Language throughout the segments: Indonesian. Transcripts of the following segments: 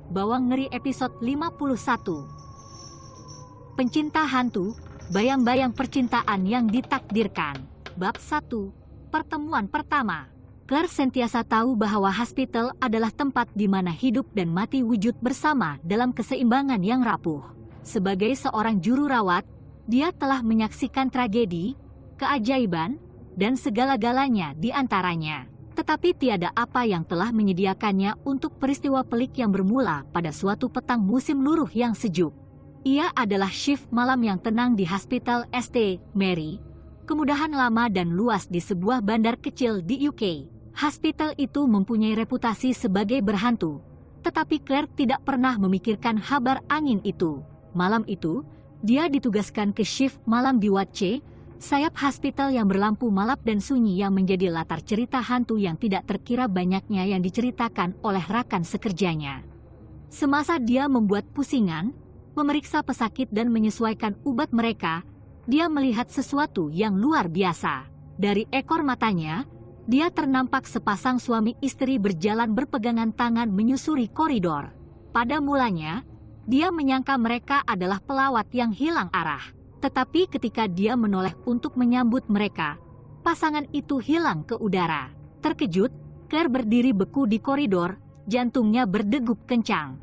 Bawang Ngeri episode 51. Pencinta hantu, bayang-bayang percintaan yang ditakdirkan. Bab 1. Pertemuan pertama. Claire sentiasa tahu bahwa hospital adalah tempat di mana hidup dan mati wujud bersama dalam keseimbangan yang rapuh. Sebagai seorang juru rawat, dia telah menyaksikan tragedi, keajaiban, dan segala-galanya di antaranya. Tetapi tiada apa yang telah menyediakannya untuk peristiwa pelik yang bermula pada suatu petang musim luruh yang sejuk. Ia adalah shift malam yang tenang di Hospital St. Mary, kemudahan lama dan luas di sebuah bandar kecil di UK. Hospital itu mempunyai reputasi sebagai berhantu, tetapi Claire tidak pernah memikirkan habar angin itu. Malam itu, dia ditugaskan ke shift malam di Ward C, sayap hospital yang berlampu malap dan sunyi yang menjadi latar cerita hantu yang tidak terkira banyaknya yang diceritakan oleh rakan sekerjanya. Semasa dia membuat pusingan, memeriksa pesakit dan menyesuaikan ubat mereka, dia melihat sesuatu yang luar biasa. Dari ekor matanya, dia ternampak sepasang suami istri berjalan berpegangan tangan menyusuri koridor. Pada mulanya, dia menyangka mereka adalah pelawat yang hilang arah. Tetapi ketika dia menoleh untuk menyambut mereka, pasangan itu hilang ke udara. Terkejut, Claire berdiri beku di koridor, jantungnya berdegup kencang.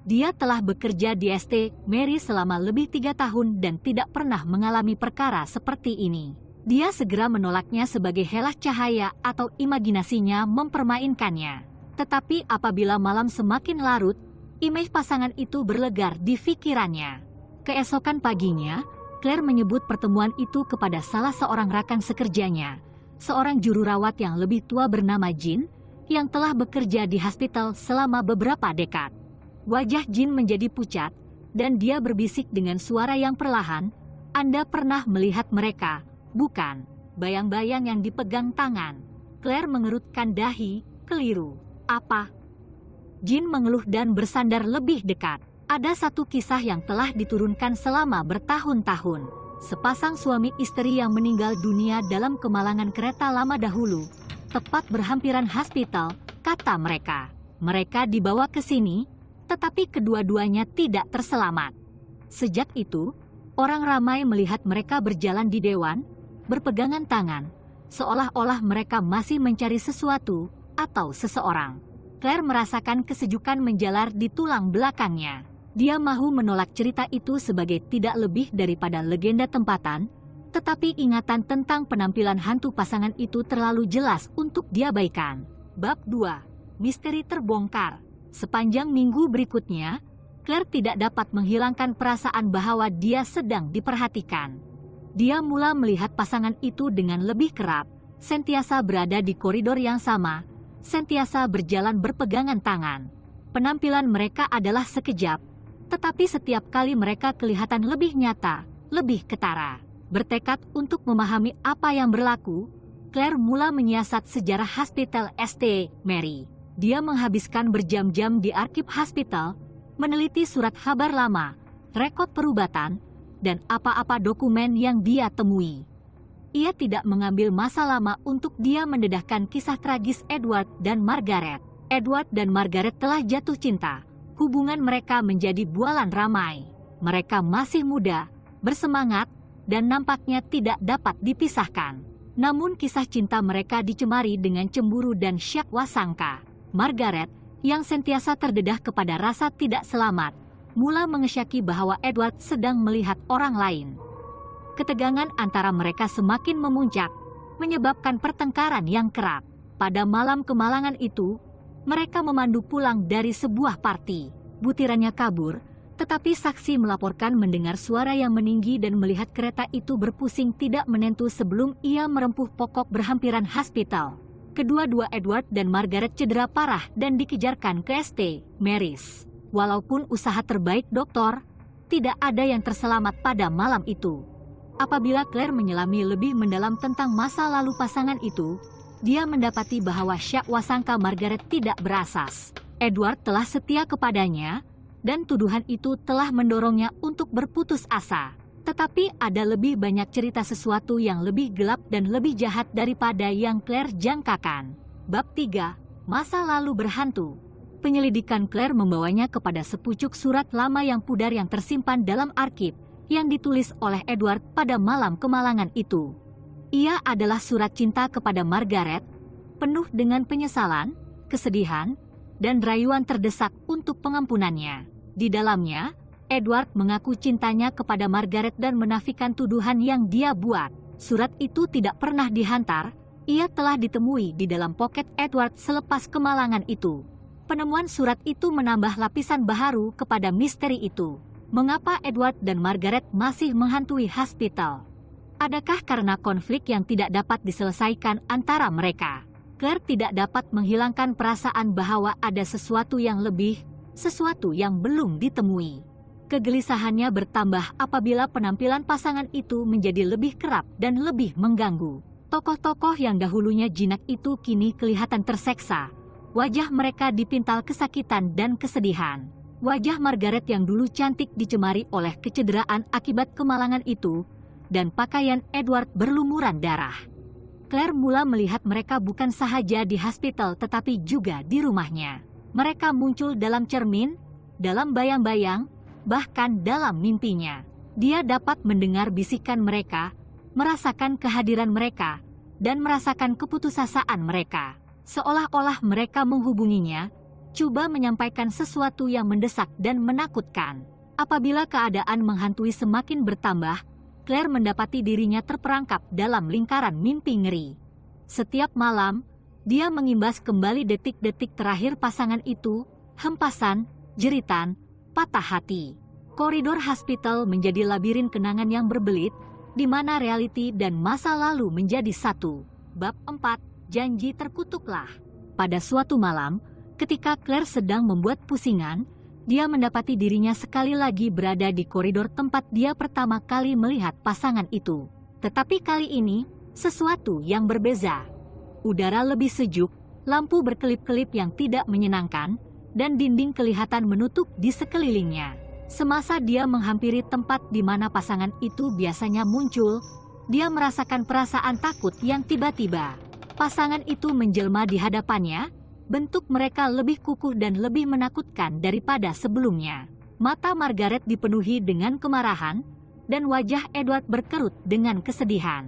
Dia telah bekerja di St. Mary selama lebih 3 tahun dan tidak pernah mengalami perkara seperti ini. Dia segera menolaknya sebagai helah cahaya atau imajinasinya mempermainkannya. Tetapi apabila malam semakin larut, imej pasangan itu berlegar di pikirannya. Keesokan paginya, Claire menyebut pertemuan itu kepada salah seorang rakan sekerjanya, seorang juru rawat yang lebih tua bernama Jean, yang telah bekerja di hospital selama beberapa dekad. Wajah Jean menjadi pucat, dan dia berbisik dengan suara yang perlahan, "Anda pernah melihat mereka, bukan? Bayang-bayang yang dipegang tangan." Claire mengerutkan dahi, "Keliru. Apa?" Jean mengeluh dan bersandar lebih dekat. Ada satu kisah yang telah diturunkan selama bertahun-tahun. Sepasang suami istri yang meninggal dunia dalam kemalangan kereta lama dahulu, tepat berhampiran hospital, kata mereka. Mereka dibawa ke sini, tetapi kedua-duanya tidak terselamat. Sejak itu, orang ramai melihat mereka berjalan di dewan, berpegangan tangan, seolah-olah mereka masih mencari sesuatu atau seseorang. Claire merasakan kesejukan menjalar di tulang belakangnya. Dia mahu menolak cerita itu sebagai tidak lebih daripada legenda tempatan, tetapi ingatan tentang penampilan hantu pasangan itu terlalu jelas untuk diabaikan. Bab 2. Misteri terbongkar. Sepanjang minggu berikutnya, Claire tidak dapat menghilangkan perasaan bahwa dia sedang diperhatikan. Dia mula melihat pasangan itu dengan lebih kerap, sentiasa berada di koridor yang sama, sentiasa berjalan berpegangan tangan. Penampilan mereka adalah sekejap, tetapi setiap kali mereka kelihatan lebih nyata, lebih ketara. Bertekad untuk memahami apa yang berlaku, Claire mula menyiasat sejarah Hospital St. Mary. Dia menghabiskan berjam-jam di arsip hospital, meneliti surat kabar lama, rekod perubatan, dan apa-apa dokumen yang dia temui. Ia tidak mengambil masa lama untuk dia mendedahkan kisah tragis Edward dan Margaret. Edward dan Margaret telah jatuh cinta. Hubungan mereka menjadi bualan ramai. Mereka masih muda, bersemangat, dan nampaknya tidak dapat dipisahkan. Namun kisah cinta mereka dicemari dengan cemburu dan syakwa sangka. Margaret, yang sentiasa terdedah kepada rasa tidak selamat, mula mengesyaki bahwa Edward sedang melihat orang lain. Ketegangan antara mereka semakin memuncak, menyebabkan pertengkaran yang kerap. Pada malam kemalangan itu, mereka memandu pulang dari sebuah parti. Butirannya kabur, tetapi saksi melaporkan mendengar suara yang meninggi dan melihat kereta itu berpusing tidak menentu sebelum ia merempuh pokok berhampiran hospital. Kedua-dua Edward dan Margaret cedera parah dan dikejarkan ke St. Mary's. Walaupun usaha terbaik dokter, tidak ada yang terselamat pada malam itu. Apabila Claire menyelami lebih mendalam tentang masa lalu pasangan itu, dia mendapati bahwa syakwa sangka Margaret tidak berasas. Edward telah setia kepadanya, dan tuduhan itu telah mendorongnya untuk berputus asa. Tetapi ada lebih banyak cerita sesuatu yang lebih gelap dan lebih jahat daripada yang Claire jangkakan. Bab 3. Masa lalu berhantu. Penyelidikan Claire membawanya kepada sepucuk surat lama yang pudar yang tersimpan dalam arsip yang ditulis oleh Edward pada malam kemalangan itu. Ia adalah surat cinta kepada Margaret, penuh dengan penyesalan, kesedihan, dan rayuan terdesak untuk pengampunannya. Di dalamnya, Edward mengaku cintanya kepada Margaret dan menafikan tuduhan yang dia buat. Surat itu tidak pernah dihantar, ia telah ditemui di dalam poket Edward selepas kemalangan itu. Penemuan surat itu menambah lapisan baharu kepada misteri itu. Mengapa Edward dan Margaret masih menghantui hospital? Adakah karena konflik yang tidak dapat diselesaikan antara mereka? Claire tidak dapat menghilangkan perasaan bahwa ada sesuatu yang lebih, sesuatu yang belum ditemui. Kegelisahannya bertambah apabila penampilan pasangan itu menjadi lebih kerap dan lebih mengganggu. Tokoh-tokoh yang dahulunya jinak itu kini kelihatan terseksa. Wajah mereka dipintal kesakitan dan kesedihan. Wajah Margaret yang dulu cantik dicemari oleh kecederaan akibat kemalangan itu, dan pakaian Edward berlumuran darah. Claire mula melihat mereka bukan sahaja di hospital tetapi juga di rumahnya. Mereka muncul dalam cermin, dalam bayang-bayang, bahkan dalam mimpinya. Dia dapat mendengar bisikan mereka, merasakan kehadiran mereka, dan merasakan keputusasaan mereka. Seolah-olah mereka menghubunginya, coba menyampaikan sesuatu yang mendesak dan menakutkan. Apabila keadaan menghantui semakin bertambah, Claire mendapati dirinya terperangkap dalam lingkaran mimpi ngeri. Setiap malam, dia mengimbas kembali detik-detik terakhir pasangan itu, hempasan, jeritan, patah hati. Koridor hospital menjadi labirin kenangan yang berbelit, di mana realiti dan masa lalu menjadi satu. Bab 4, Janji Terkutuklah. Pada suatu malam, ketika Claire sedang membuat pusingan, dia mendapati dirinya sekali lagi berada di koridor tempat dia pertama kali melihat pasangan itu. Tetapi kali ini, sesuatu yang berbeza. Udara lebih sejuk, lampu berkelip-kelip yang tidak menyenangkan, dan dinding kelihatan menutup di sekelilingnya. Semasa dia menghampiri tempat di mana pasangan itu biasanya muncul, dia merasakan perasaan takut yang tiba-tiba. Pasangan itu menjelma di hadapannya, bentuk mereka lebih kukuh dan lebih menakutkan daripada sebelumnya. Mata Margaret dipenuhi dengan kemarahan, dan wajah Edward berkerut dengan kesedihan.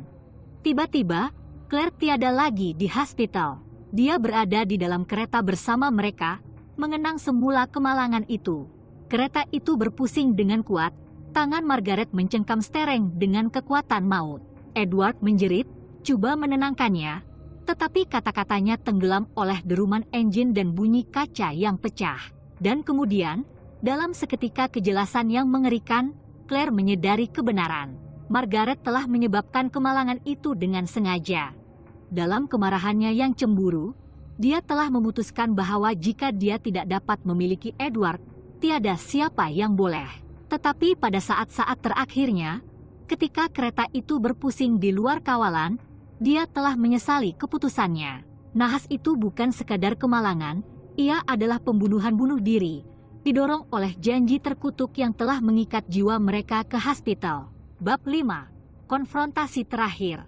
Tiba-tiba, Claire tiada lagi di hospital. Dia berada di dalam kereta bersama mereka, mengenang semula kemalangan itu. Kereta itu berpusing dengan kuat, tangan Margaret mencengkam stereng dengan kekuatan maut. Edward menjerit, coba menenangkannya, tetapi kata-katanya tenggelam oleh deruman engine dan bunyi kaca yang pecah. Dan kemudian, dalam seketika kejelasan yang mengerikan, Claire menyadari kebenaran. Margaret telah menyebabkan kemalangan itu dengan sengaja. Dalam kemarahannya yang cemburu, dia telah memutuskan bahwa jika dia tidak dapat memiliki Edward, tiada siapa yang boleh. Tetapi pada saat-saat terakhirnya, ketika kereta itu berpusing di luar kawalan, dia telah menyesali keputusannya. Nahas itu bukan sekadar kemalangan, ia adalah pembunuhan bunuh diri, didorong oleh janji terkutuk yang telah mengikat jiwa mereka ke hospital. Bab 5. Konfrontasi terakhir.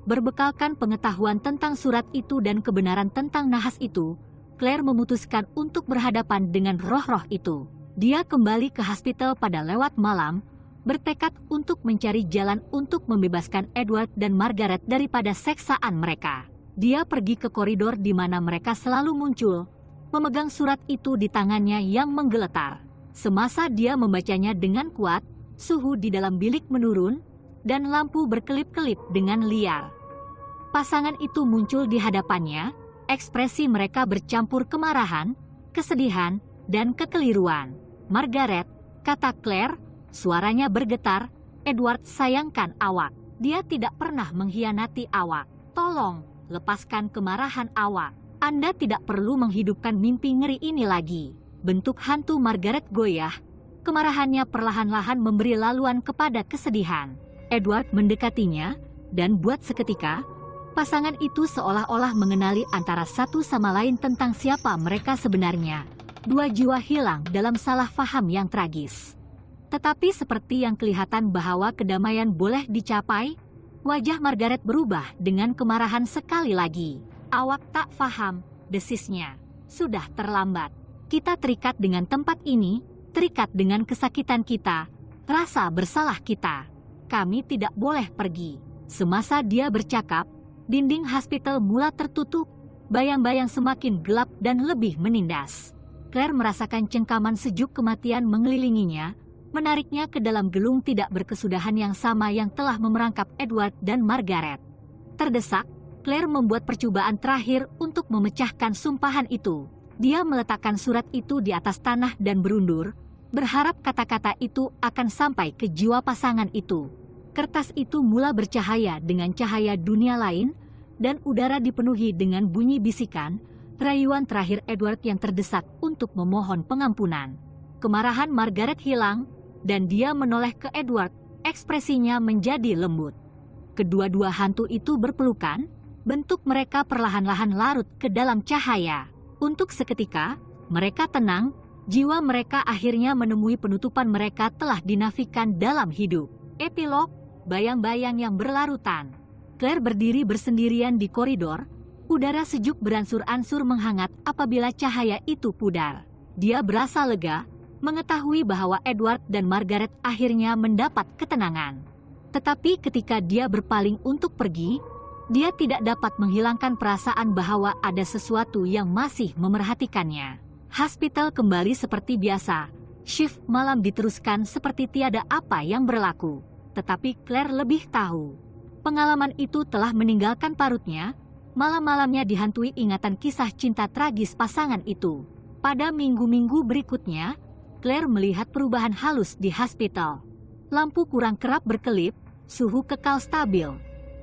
Berbekalkan pengetahuan tentang surat itu dan kebenaran tentang nahas itu, Claire memutuskan untuk berhadapan dengan roh-roh itu. Dia kembali ke hospital pada lewat malam, bertekad untuk mencari jalan untuk membebaskan Edward dan Margaret daripada seksaan mereka. Dia pergi ke koridor di mana mereka selalu muncul, memegang surat itu di tangannya yang menggeletar. Semasa dia membacanya dengan kuat, suhu di dalam bilik menurun, dan lampu berkelip-kelip dengan liar. Pasangan itu muncul di hadapannya, ekspresi mereka bercampur kemarahan, kesedihan, dan kekeliruan. Margaret, kata Claire, suaranya bergetar, Edward sayangkan awak. Dia tidak pernah mengkhianati awak. Tolong, lepaskan kemarahan awak. Anda tidak perlu menghidupkan mimpi ngeri ini lagi. Bentuk hantu Margaret goyah. Kemarahannya perlahan-lahan memberi laluan kepada kesedihan. Edward mendekatinya, dan buat seketika, pasangan itu seolah-olah mengenali antara satu sama lain tentang siapa mereka sebenarnya. Dua jiwa hilang dalam salah faham yang tragis. Tetapi seperti yang kelihatan bahwa kedamaian boleh dicapai, wajah Margaret berubah dengan kemarahan sekali lagi. Awak tak faham, desisnya. Sudah terlambat. Kita terikat dengan tempat ini, terikat dengan kesakitan kita, rasa bersalah kita. Kami tidak boleh pergi. Semasa dia bercakap, dinding hospital mula tertutup, bayang-bayang semakin gelap dan lebih menindas. Claire merasakan cengkaman sejuk kematian mengelilinginya, menariknya ke dalam gelung tidak berkesudahan yang sama yang telah memerangkap Edward dan Margaret. Terdesak, Claire membuat percobaan terakhir untuk memecahkan sumpahan itu. Dia meletakkan surat itu di atas tanah dan berundur, berharap kata-kata itu akan sampai ke jiwa pasangan itu. Kertas itu mula bercahaya dengan cahaya dunia lain, dan udara dipenuhi dengan bunyi bisikan, rayuan terakhir Edward yang terdesak untuk memohon pengampunan. Kemarahan Margaret hilang, dan dia menoleh ke Edward, ekspresinya menjadi lembut. Kedua-dua hantu itu berpelukan, bentuk mereka perlahan-lahan larut ke dalam cahaya. Untuk seketika, mereka tenang, jiwa mereka akhirnya menemui penutupan mereka telah dinafikan dalam hidup. Epilog, bayang-bayang yang berlarutan. Claire berdiri bersendirian di koridor, udara sejuk beransur-ansur menghangat apabila cahaya itu pudar. Dia berasa lega, mengetahui bahwa Edward dan Margaret akhirnya mendapat ketenangan. Tetapi ketika dia berpaling untuk pergi, dia tidak dapat menghilangkan perasaan bahwa ada sesuatu yang masih memerhatikannya. Hospital kembali seperti biasa. Shift malam diteruskan seperti tiada apa yang berlaku. Tetapi Claire lebih tahu. Pengalaman itu telah meninggalkan parutnya. Malam-malamnya dihantui ingatan kisah cinta tragis pasangan itu. Pada minggu-minggu berikutnya, Claire melihat perubahan halus di hospital. Lampu kurang kerap berkelip, suhu kekal stabil,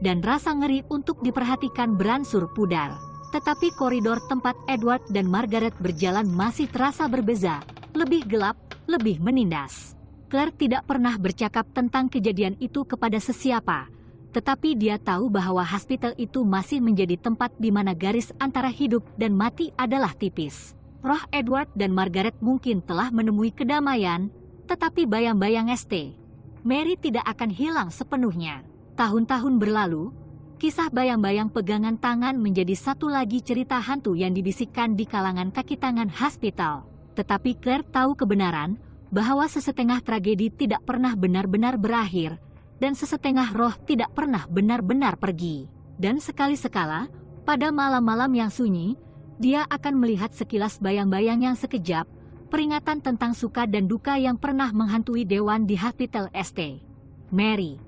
dan rasa ngeri untuk diperhatikan beransur pudar. Tetapi koridor tempat Edward dan Margaret berjalan masih terasa berbeza, lebih gelap, lebih menindas. Claire tidak pernah bercakap tentang kejadian itu kepada sesiapa, tetapi dia tahu bahwa hospital itu masih menjadi tempat di mana garis antara hidup dan mati adalah tipis. Roh Edward dan Margaret mungkin telah menemui kedamaian, tetapi bayang-bayang St. Mary tidak akan hilang sepenuhnya. Tahun-tahun berlalu, kisah bayang-bayang pegangan tangan menjadi satu lagi cerita hantu yang dibisikkan di kalangan kaki tangan hospital. Tetapi Claire tahu kebenaran bahwa sesetengah tragedi tidak pernah benar-benar berakhir, dan sesetengah roh tidak pernah benar-benar pergi. Dan sekali-sekala, pada malam-malam yang sunyi, dia akan melihat sekilas bayang-bayang yang sekejap, peringatan tentang suka dan duka yang pernah menghantui dewan di hospital St. Mary.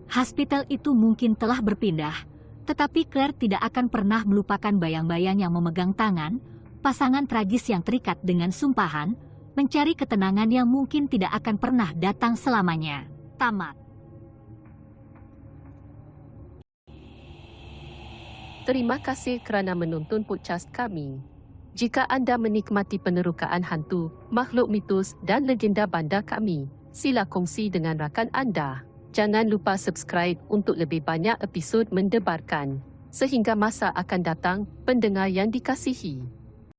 Hospital itu mungkin telah berpindah, tetapi Claire tidak akan pernah melupakan bayang-bayang yang memegang tangan, pasangan tragis yang terikat dengan sumpahan, mencari ketenangan yang mungkin tidak akan pernah datang selamanya. Tamat. Terima kasih kerana menonton podcast kami. Jika anda menikmati penerukaan hantu, makhluk mitos dan legenda bandar kami, sila kongsi dengan rakan anda. Jangan lupa subscribe untuk lebih banyak episod mendebarkan. Sehingga masa akan datang, pendengar yang dikasihi.